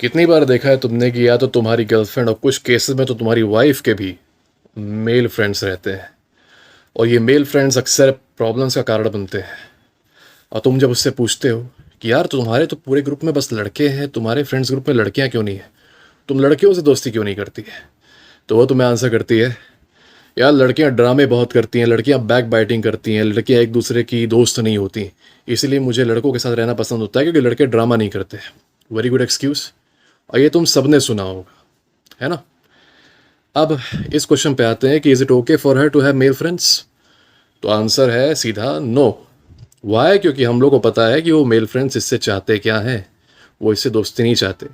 कितनी बार देखा है तुमने कि या तो तुम्हारी गर्लफ्रेंड और कुछ केसेस में तो तुम्हारी वाइफ के भी मेल फ्रेंड्स रहते हैं, और ये मेल फ्रेंड्स अक्सर प्रॉब्लम्स का कारण बनते हैं। और तुम जब उससे पूछते हो कि यार तुम्हारे तो पूरे ग्रुप में बस लड़के हैं, तुम्हारे फ्रेंड्स ग्रुप में लड़कियां क्यों नहीं है, तुम लड़कियों से दोस्ती क्यों नहीं करती है, तो वो तुम्हें आंसर करती है, यार लड़कियां ड्रामे बहुत करती हैं, लड़कियां बैक बाइटिंग करती हैं, लड़कियां एक दूसरे की दोस्त नहीं होती, इसलिए मुझे लड़कों के साथ रहना पसंद होता है क्योंकि लड़के ड्रामा नहीं करते। Very good excuse. और ये तुम सबने सुना होगा, है ना। अब इस क्वेश्चन पे आते हैं कि is it okay for her to have male friends. तो आंसर है सीधा नो। वाई? क्योंकि हम लोग को पता है कि वो मेल फ्रेंड्स इससे चाहते क्या हैं। वो इससे दोस्ती नहीं चाहते,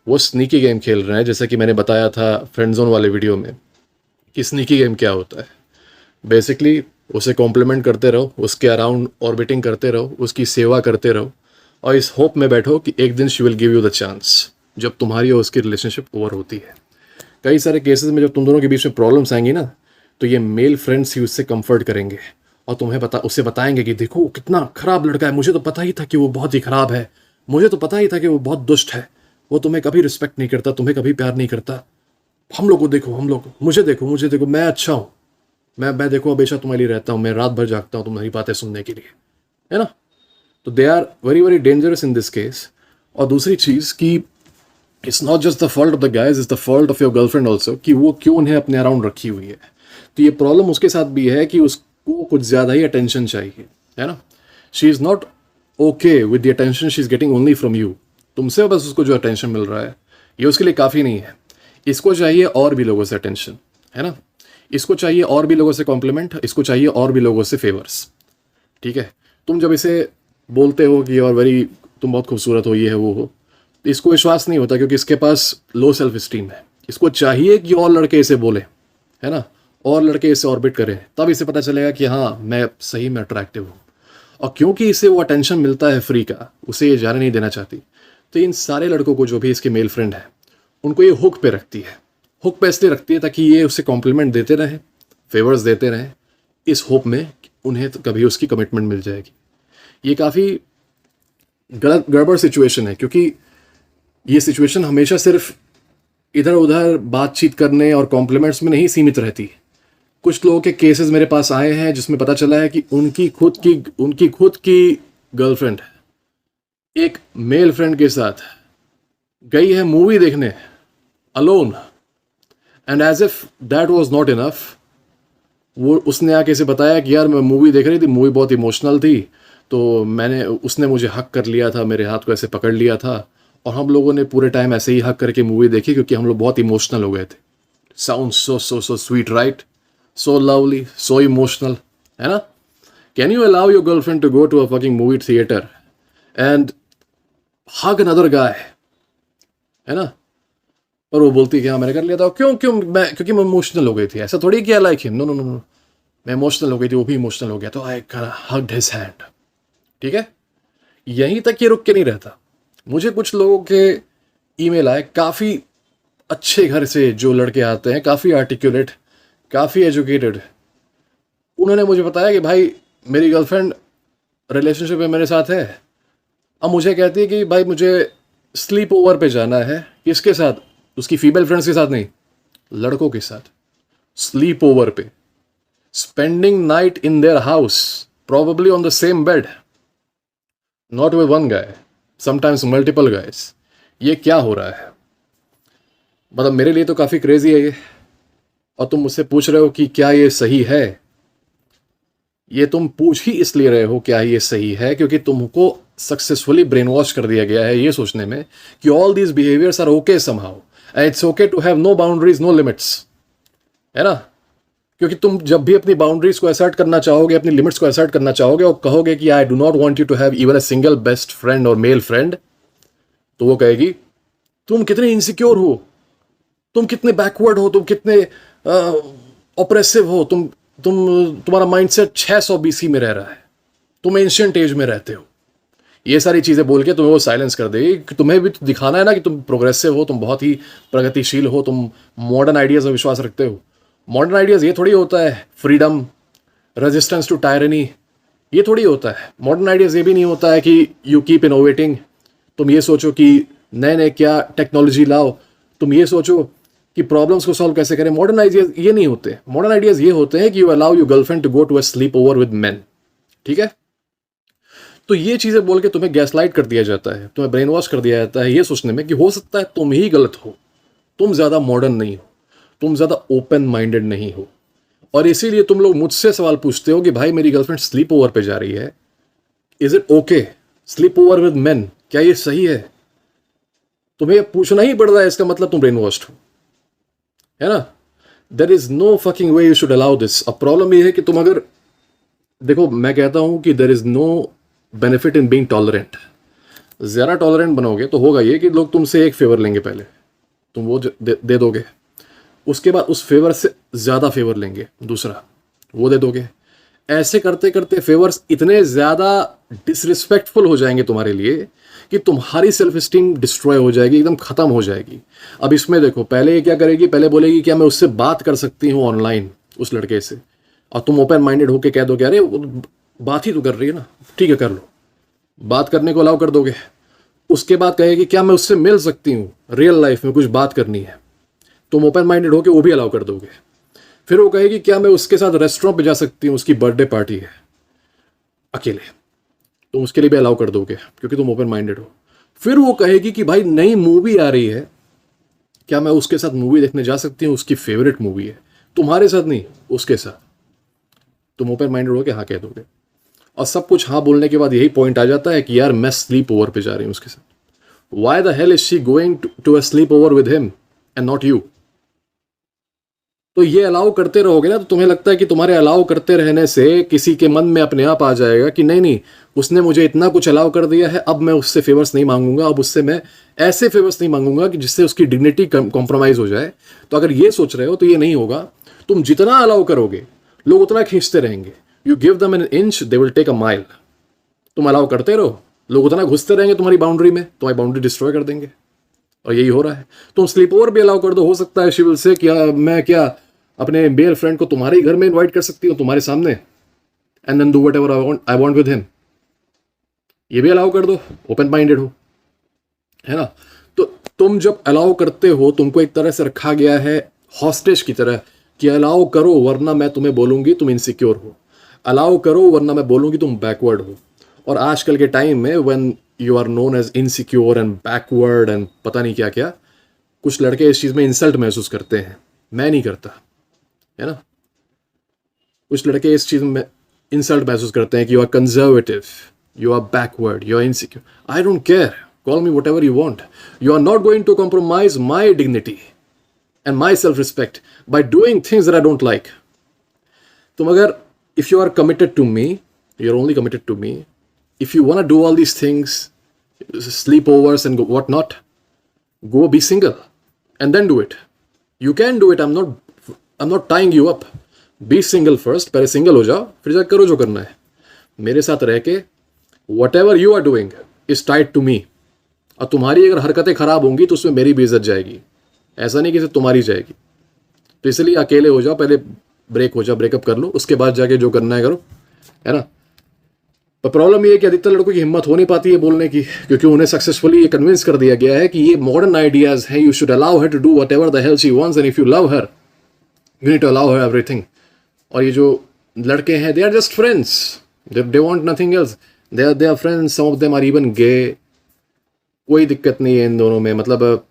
वो स्नीकी गेम खेल रहे हैं। जैसा कि मैंने बताया था फ्रेंड जोन वाले वीडियो में कि स्नीकी गेम क्या होता है। बेसिकली उसे कॉम्प्लीमेंट करते रहो, उसके अराउंड ऑर्बिटिंग करते रहो, उसकी सेवा करते रहो, और इस होप में बैठो कि एक दिन she will give you the chance, जब तुम्हारी और उसकी रिलेशनशिप ओवर होती है। कई सारे केसेस में जब तुम दोनों के बीच में प्रॉब्लम्स आएंगी ना, तो ये मेल फ्रेंड्स ही उससे कंफर्ट करेंगे और तुम्हें उसे बताएंगे कि देखो वो कितना खराब लड़का है, मुझे तो पता ही था कि वो बहुत ही खराब है, मुझे तो पता ही था कि वो बहुत दुष्ट है, वो तुम्हें कभी रिस्पेक्ट नहीं करता, तुम्हें कभी प्यार नहीं करता। हम लोग को देखो, हम लोग मुझे देखो, मैं अच्छा हूँ, मैं देखो हमेशा तुम्हारे लिए रहता हूँ, मैं रात भर जागता हूँ तुम्हारी बातें सुनने के लिए, है ना। तो they are very very dangerous in this case. और दूसरी चीज़ कि it's not just the fault of the guys, it's the fault of your girlfriend also, कि वो क्यों उन्हें अपने अराउंड रखी हुई है। तो ये प्रॉब्लम उसके साथ भी है कि उसको कुछ ज़्यादा ही अटेंशन चाहिए, है ना। She is not okay with the attention she is getting only from you. तुमसे बस उसको जो अटेंशन मिल रहा है ये उसके लिए काफ़ी नहीं है। इसको चाहिए और भी लोगों से अटेंशन, है ना। इसको चाहिए और भी लोगों से कॉम्प्लीमेंट, इसको चाहिए और भी लोगों से फेवर्स। ठीक है। तुम जब इसे बोलते हो कि और वेरी तुम बहुत खूबसूरत हो, ये है वो हो, तो इसको विश्वास नहीं होता क्योंकि इसके पास लो सेल्फ स्टीम है। इसको चाहिए कि और लड़के इसे बोले, है ना, और लड़के इसे ऑर्बिट करें, तब इसे पता चलेगा कि हाँ मैं सही में अट्रैक्टिव हूँ। और क्योंकि इसे वो अटेंशन मिलता है फ्री का, उसे ये जाने नहीं देना चाहती। तो इन सारे लड़कों को जो भी इसके मेल फ्रेंड है उनको ये हुक पे रखती है। हुक पे इसलिए रखती है ताकि ये उसे कॉम्प्लीमेंट देते रहें, फेवर्स देते रहें, इस होप में कि उन्हें तो कभी उसकी कमिटमेंट मिल जाएगी। ये काफ़ी गलत गड़बड़ सिचुएशन है क्योंकि ये सिचुएशन हमेशा सिर्फ इधर उधर बातचीत करने और कॉम्प्लीमेंट्स में नहीं सीमित रहती। कुछ लोगों के केसेस मेरे पास आए हैं जिसमें पता चला है कि उनकी खुद की गर्लफ्रेंड एक मेल फ्रेंड के साथ गई है मूवी देखने alone, and as if that was not enough, वो उसने आके इसे बताया कि यार मैं मूवी देख रही थी, मूवी बहुत इमोशनल थी, तो उसने मुझे हक कर लिया था, मेरे हाथ को ऐसे पकड़ लिया था, और हम लोगों ने पूरे टाइम ऐसे ही हक करके मूवी देखी क्योंकि हम लोग बहुत इमोशनल हो गए थे। Sound so so so sweet, right? So lovely, so emotional, है ना। Can you allow your girlfriend to go to a fucking movie theatre and hug another guy, है ना। और वो बोलती कि हाँ मैंने कर लिया था। क्यों क्यों क्योंकि मैं इमोशनल हो गई थी। ऐसा थोड़ी किया like him, no no no no, मैं इमोशनल हो गई थी, वो भी इमोशनल हो गया, तो आई हग्ड हिज हैंड। ठीक है। यहीं तक ये रुक के नहीं रहता। मुझे कुछ लोगों के ईमेल आए, काफ़ी अच्छे घर से जो लड़के आते हैं, काफ़ी आर्टिकुलेट, काफ़ी एजुकेटेड। उन्होंने मुझे बताया कि भाई मेरी गर्लफ्रेंड रिलेशनशिप में मेरे साथ है, अब मुझे कहती है कि भाई मुझे स्लीप ओवर पे जाना है। किसके साथ? उसकी फीमेल फ्रेंड्स के साथ नहीं, लड़कों के साथ स्लीप ओवर पे, spending night in their house, probably on the same bed, not with one guy, sometimes multiple guys. ये क्या हो रहा है? मतलब मेरे लिए तो काफ़ी क्रेजी है ये। और तुम मुझसे पूछ रहे हो कि क्या ये सही है। ये तुम पूछ ही इसलिए रहे हो क्या ये सही है क्योंकि तुमको सक्सेसफुली ब्रेन वॉश कर दिया गया है ये सोचने में कि all these behaviours are okay somehow and it's okay to have no boundaries, no limits, है ना। क्योंकि तुम जब भी अपनी बाउंड्रीज को असर्ट करना चाहोगे, अपनी लिमिट्स को असर्ट करना चाहोगे और कहोगे कि I do not want you to have even a single best friend और मेल फ्रेंड, तो वो कहेगी तुम कितने इनसिक्योर हो, तुम कितने बैकवर्ड हो, तुम कितने ऑपरेसिव हो, तुम्हारा माइंडसेट 600 BC में रह रहा है, तुम एंशिएंट एज में रहते हो। ये सारी चीज़ें बोल के तुम्हें वो साइलेंस कर देगी कि तुम्हें भी तो दिखाना है ना कि तुम प्रोग्रेसिव हो, तुम बहुत ही प्रगतिशील हो, तुम मॉडर्न आइडियाज़ में विश्वास रखते हो। मॉडर्न आइडियाज़ ये थोड़ी होता है फ्रीडम, रेजिस्टेंस टू टायरनी, ये थोड़ी होता है। मॉडर्न आइडियाज़ ये भी नहीं होता है कि यू कीप इनोवेटिंग, तुम ये सोचो कि नए नए क्या टेक्नोलॉजी लाओ, तुम ये सोचो कि प्रॉब्लम्स को सॉल्व कैसे करें। मॉडर्न आइडियाज ये नहीं होते। मॉडर्न आइडियाज ये होते हैं कि you allow your girlfriend to go to a sleep over with man. ठीक है, तो ये चीजें बोल के तुम्हें गैसलाइट कर दिया जाता है, तुम्हें ब्रेन वॉश कर दिया जाता है ये सोचने में कि हो सकता है तुम ही गलत हो, तुम ज्यादा मॉडर्न नहीं हो, तुम ज्यादा ओपन माइंडेड नहीं हो। और इसीलिए तुम लोग मुझसे सवाल पूछते हो कि भाई मेरी गर्लफ्रेंड स्लीप ओवर पे जा रही है, is it okay sleep over with main, क्या ये सही है? तुम्हें पूछना ही पड़ रहा है, इसका मतलब तुम ब्रेन वॉश्ड हो, है ना। There is no fucking way you should allow this. अब प्रॉब्लम ये है कि तुम अगर देखो, मैं कहता हूं कि there is no benefit in being tolerant. ज्यादा टॉलरेंट बनोगे तो होगा ये कि लोग तुमसे एक फेवर लेंगे, पहले तुम वो दे दोगे, उसके बाद उस फेवर से ज्यादा फेवर लेंगे, दूसरा वो दे दोगे। ऐसे करते करते फेवर्स इतने ज्यादा डिसरिस्पेक्टफुल हो जाएंगे तुम्हारे लिए कि तुम्हारी सेल्फ स्टीम डिस्ट्रॉय हो जाएगी, एकदम खत्म हो जाएगी। अब इसमें देखो, पहले ये क्या करेगी, पहले बोलेगी क्या मैं उससे बात कर सकती हूँ ऑनलाइन उस लड़के से, और तुम ओपन माइंडेड होके कह दो कि अरे वो बात ही तो कर रही है ना, ठीक है कर लो, बात करने को अलाउ कर दोगे। उसके बाद कहेगी क्या मैं उससे मिल सकती हूँ रियल लाइफ में, कुछ बात करनी है, तुम ओपन माइंडेड होके वो भी अलाउ कर दोगे। फिर वो कहेगी क्या मैं उसके साथ रेस्टोरेंट पे जा सकती हूँ, उसकी बर्थडे पार्टी है अकेले, तुम उसके लिए भी अलाउ कर दोगे क्योंकि तुम ओपन माइंडेड हो। फिर वो कहेगी कि भाई नई मूवी आ रही है, क्या मैं उसके साथ मूवी देखने जा सकती हूँ, उसकी फेवरेट मूवी है, तुम्हारे साथ नहीं उसके साथ, तुम ओपन माइंडेड हो के हाँ कह दोगे। और सब कुछ हाँ बोलने के बाद यही पॉइंट आ जाता है कि यार मैं स्लीप ओवर पे जा रही हूँ उसके साथ। Why the hell is she going to a sleep over with him and not you? तो ये अलाउ करते रहोगे ना, तो तुम्हें लगता है कि तुम्हारे अलाउ करते रहने से किसी के मन में अपने आप आ जाएगा कि नहीं नहीं, उसने मुझे इतना कुछ अलाउ कर दिया है, अब मैं उससे फेवर्स नहीं मांगूंगा, अब उससे मैं ऐसे फेवर्स नहीं मांगूंगा कि जिससे उसकी डिग्निटी कॉम्प्रोमाइज हो जाए। तो अगर ये सोच रहे हो तो ये नहीं होगा। तुम जितना अलाउ करोगे लोग उतना खींचते रहेंगे। You give them an inch they will take a mile. तुम अलाउ करते रहो, लोग उतना घुसते रहेंगे तुम्हारी बाउंड्री में, तुम्हारी बाउंड्री डिस्ट्रॉय कर देंगे। और यही हो रहा है। तुम स्लीप ओवर भी अलाउ कर दो, हो सकता है शिविल से क्या मैं क्या अपने मेल फ्रेंड को तुम्हारे ही घर में इनवाइट कर सकती हूँ तुम्हारे सामने, and then do whatever I want with him, ये भी अलाउ कर दो, ओपन माइंडेड हो, है ना। तो तुम जब अलाउ करते हो, तुमको एक तरह से रखा गया है हॉस्टेज की तरह कि अलाउ करो वरना मैं तुम्हें बोलूंगी तुम इनसिक्योर हो, अलाउ करो वरना मैं बोलूंगी तुम बैकवर्ड हो। और आजकल के टाइम में when you are known as insecure and backward एंड पता नहीं क्या क्या, कुछ लड़के इस चीज़ में इंसल्ट महसूस करते हैं। मैं नहीं करता, है ना। कुछ लड़के इस चीज में इंसल्ट महसूस करते हैं कि you are conservative, you are backward, you are insecure. I don't care, call me whatever you want, you are not going to compromise my dignity and my self respect by doing things that I don't like. तुम अगर if you are committed to me, you are only committed to me, if you want to do all these things, sleep overs and what not, go be single and then do it. You can do it. I'm not tying you up. Be single first, पहले single हो जाओ फिर जाकर करो जो करना है। मेरे साथ रह के whatever you are doing is tied to me. और तुम्हारी अगर हरकतें खराब होंगी तो उसमें मेरी भी इज्जत जाएगी, ऐसा नहीं कि सिर्फ तुम्हारी जाएगी। तो इसलिए अकेले हो जाओ, पहले ब्रेक हो जाओ, ब्रेकअप कर लो, उसके बाद जाके जो करना है करो, है ना। पर प्रॉब्लम ये है कि अधिकतर लड़कों की हिम्मत हो नहीं पाती है बोलने की, क्योंकि उन्हें सक्सेसफुली ये कन्विंस कर दिया गया है कि ये मॉडर्न आइडियाज हैं, you should allow her to do whatever the hell she wants and if you love her you need to allow her everything. और ये जो लड़के हैं, they are just friends, they want nothing else, they are friends, some of them are even gay, कोई दिक्कत नहीं है इन दोनों में, मतलब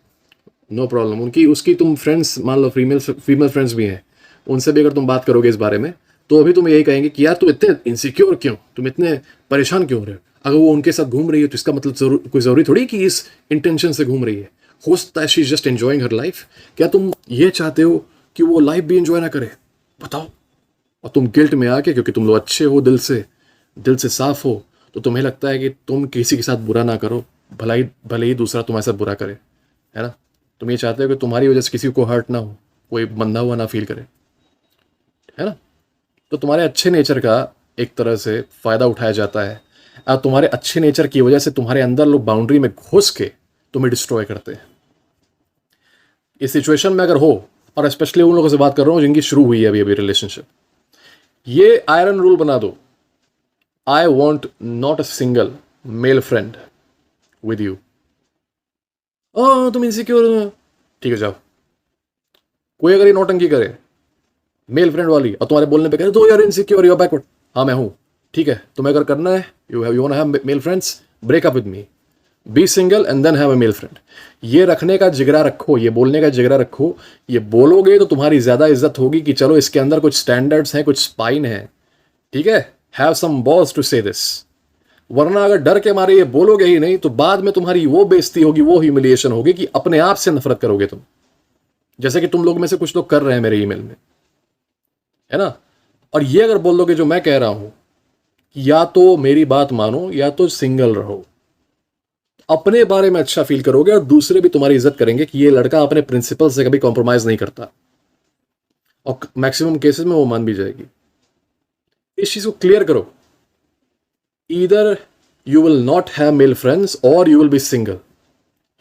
नो प्रॉब्लम। उनकी उसकी तुम फ्रेंड्स मान लो, फीमेल फ्रेंड्स भी हैं, उनसे भी अगर तुम बात करोगे इस बारे में तो अभी तुम यही कहेंगे कि यार तुम इतने इनसिक्योर क्यों, तुम इतने परेशान क्यों हो रहे हो। अगर वो उनके साथ घूम रही है तो इसका मतलब कोई ज़रूरी थोड़ी कि इस इंटेंशन से घूम रही है, हो सकता है she is just enjoying her life. क्या तुम ये चाहते हो कि वो लाइफ भी एंजॉय ना करे, बताओ। और तुम गिल्ट में आके, क्योंकि तुम लोग अच्छे हो, दिल से साफ हो, तो तुम्हें लगता है कि तुम किसी के साथ बुरा ना करो, भले ही दूसरा तुम्हारे साथ बुरा करे, है ना। तुम ये चाहते हो कि तुम्हारी वजह से किसी को हर्ट ना हो, कोई बंधा हुआ ना फील करे, है ना। तो तुम्हारे अच्छे नेचर का एक तरह से फ़ायदा उठाया जाता है, और तुम्हारे अच्छे नेचर की वजह से तुम्हारे अंदर लोग बाउंड्री में घुस के तुम्हें डिस्ट्रॉय करते हैं। इस सिचुएशन में अगर हो, और स्पेशली उन लोगों से बात कर रहा हूँ जिनकी शुरू हुई है अभी अभी रिलेशनशिप, ये आयरन रूल बना दो, I want not a single male friend with you. तुम इनसिक्योर हो, ठीक है जाओ। कोई अगर ये नौटंकी करे मेल फ्रेंड वाली और तुम्हारे बोलने पे कहे तो यार इनसिक्योर यू बैकवर्ड, हाँ मैं हूँ, ठीक है तुम्हें अगर करना है you want have male friends, break up with me, be single and then have a male friend. ये रखने का जिगरा रखो, ये बोलने का जिगरा रखो। ये बोलोगे तो तुम्हारी ज्यादा इज्जत होगी कि चलो इसके अंदर कुछ स्टैंडर्ड्स हैं, कुछ स्पाइन है, ठीक है। हैव सम बॉल्स टू से दिस। वरना अगर डर के मारे ये बोलोगे ही नहीं तो बाद में तुम्हारी वो बेइज्जती होगी, वो ह्यूमिलिएशन होगी कि अपने आप से नफरत करोगे तुम, जैसे कि तुम लोग में से कुछ लोग कर रहे हैं मेरे ईमेल में, है ना। और ये अगर बोल दोगे जो मैं कह रहा हूं, या तो मेरी बात मानो या तो सिंगल रहो, अपने बारे में अच्छा फील करोगे और दूसरे भी तुम्हारी इज्जत करेंगे कि ये लड़का अपने प्रिंसिपल से कभी कॉम्प्रोमाइज नहीं करता, और मैक्सिमम केसेस में वो मान भी जाएगी। इस चीज को क्लियर करो, either you will not have male friends और यू विल बी सिंगल।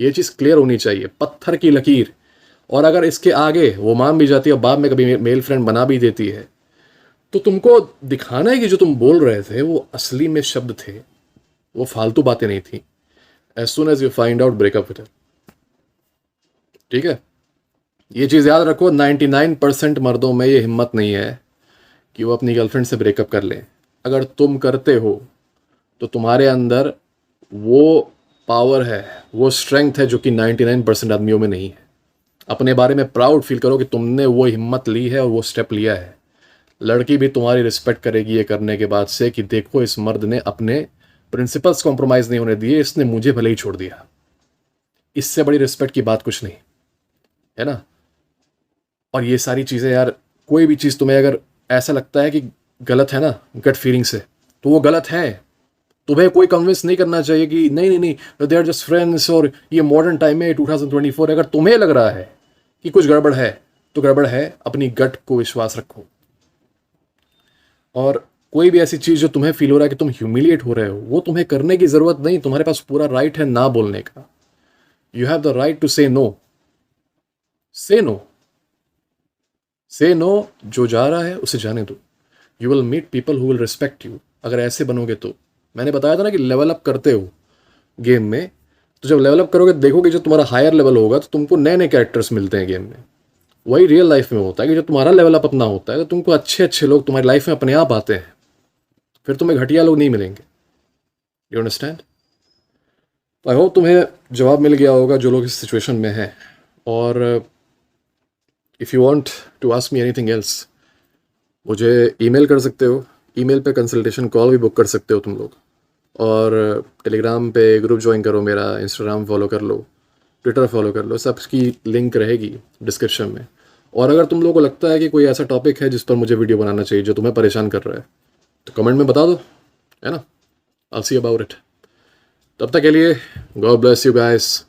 ये चीज क्लियर होनी चाहिए, पत्थर की लकीर। और अगर इसके आगे वो मान भी जाती है और बाद में कभी मेल फ्रेंड बना भी देती है, तो तुमको दिखाना है कि जो तुम बोल रहे थे वो असली में शब्द थे, वो फालतू बातें नहीं थी। As soon as you find out, breakup with, ठीक है। ये चीज याद रखो, 99% मर्दों में ये हिम्मत नहीं है कि वो अपनी गर्लफ्रेंड से ब्रेकअप कर लें। अगर तुम करते हो तो तुम्हारे अंदर वो पावर है, वो स्ट्रेंथ है जो कि 99% आदमियों में नहीं है। अपने बारे में प्राउड फील करो कि तुमने वो हिम्मत ली है और वो स्टेप लिया है। लड़की भी तुम्हारी रिस्पेक्ट करेगी ये करने के बाद से कि देखो इस मर्द ने अपने प्रिंसिपल्स कॉम्प्रोमाइज नहीं होने दिए, इसने मुझे भले ही छोड़ दिया। इससे बड़ी रिस्पेक्ट की बात कुछ नहीं है ना। और ये सारी चीज़ें यार, कोई भी चीज़ तुम्हें अगर ऐसा लगता है कि गलत है ना गट फीलिंग से, तो वो गलत है। तुम्हें कोई कन्विंस नहीं करना चाहिए कि नहीं नहीं नहीं दे आर जस्ट फ्रेंड्स, और ये मॉडर्न टाइम में 2024। अगर तुम्हें लग रहा है कि कुछ गड़बड़ है तो गड़बड़ है, अपनी गट को विश्वास रखो। और कोई भी ऐसी चीज़ जो तुम्हें फील हो रहा है कि तुम ह्यूमिलिएट हो रहे हो, वो तुम्हें करने की ज़रूरत नहीं। तुम्हारे पास पूरा राइट है ना बोलने का। You have the right to say no. Say no, say no. जो जा रहा है उसे जाने दो। You will meet people who will respect you. अगर ऐसे बनोगे तो, मैंने बताया था ना कि लेवल अप करते हो गेम में, तो जब लेवल अप करोगे देखोगे जो तुम्हारा हायर लेवल होगा तो तुमको नए नए कैरेक्टर्स मिलते हैं गेम में। वही रियल लाइफ में होता है कि जब तुम्हारा लेवल अप अपना होता है तो तुमको अच्छे अच्छे लोग तुम्हारी लाइफ में अपने आप आते हैं, फिर तुम्हें घटिया लोग नहीं मिलेंगे। You understand. आई होप तुम्हें जवाब मिल गया होगा जो लोग इस सिचुएशन में हैं। और if you want to ask me anything else, मुझे ईमेल कर सकते हो। ईमेल पे कंसल्टेशन कॉल भी बुक कर सकते हो तुम लोग। और टेलीग्राम पे ग्रुप ज्वाइन करो मेरा, इंस्टाग्राम फॉलो कर लो, ट्विटर फॉलो कर लो, सबकी लिंक रहेगी डिस्क्रिप्शन में। और अगर तुम लोगों को लगता है कि कोई ऐसा टॉपिक है जिस पर मुझे वीडियो बनाना चाहिए जो तुम्हें परेशान कर रहा है, तो कमेंट में बता दो, है ना। I will see about it. तब तक के लिए गॉड ब्लेस यू गाइस।